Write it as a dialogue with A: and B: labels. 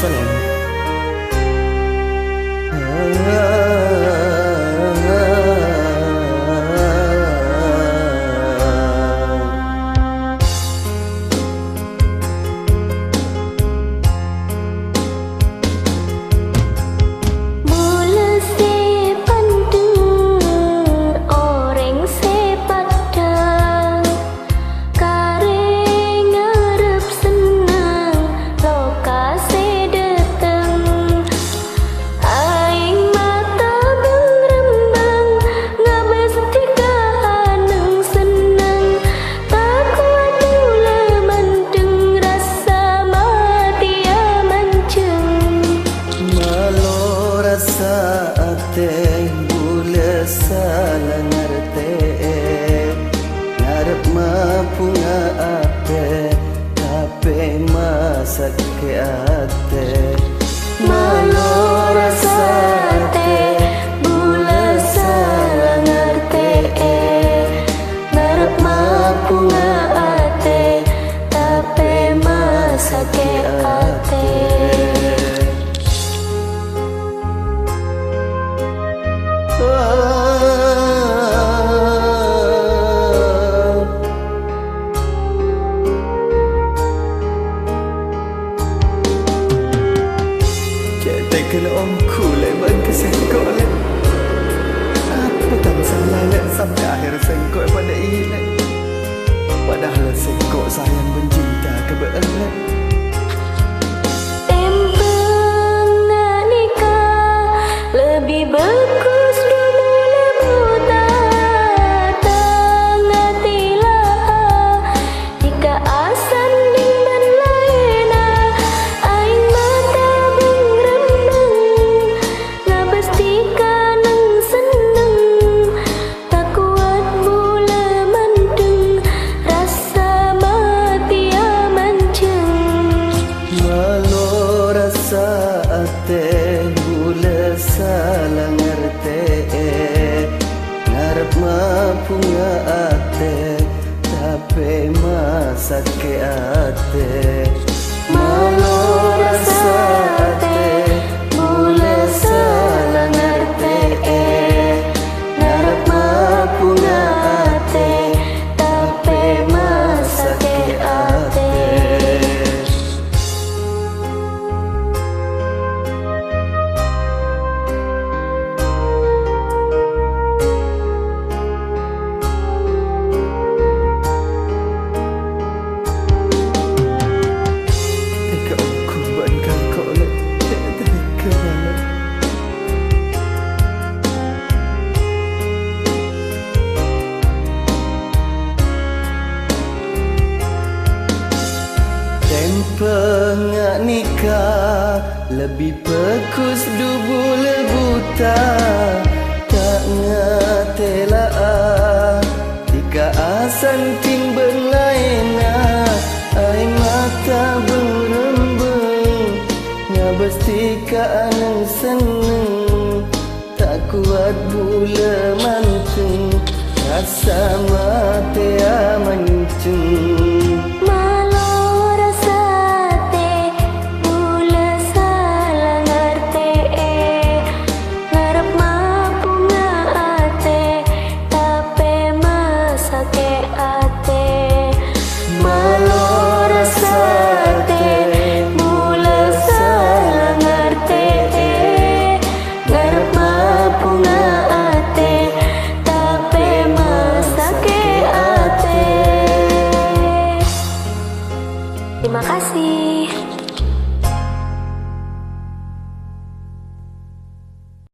A: Yerusalem. Ate bula salah ngerti ngarep mapunga ate tapi masak ke ate
B: malu rasa ate bula salah ngerti ngarep mapunga ate tapi masak ke ate.
A: Kena omku leban ke sengkok le. Apa tak salah le sampai akhir sengkok pada ini. Padahal sengkok sayang mencinta kebeele.
B: Tempeng nak nikah lebih bagus dulu lebuta tengah tilah jika asan dengan laina aing mata bengrembeng ngabestika neng seneng tak kuat bula mendeng rasa mati amanceng
A: malu rasa ate bula salah ngerti ngarep mapunga ate tapi masak ke ate malu rasa ate bula salah ngerti ngarep mapunga ate tapi masak ke ate. Tempeng nikah lebih bagus dubul buta tak ngatela tiga asan timbang laina aing mata berembeng ngabestika aneng seneng tak kuat bula manteng rasa mati amanceng.
B: Terima kasih.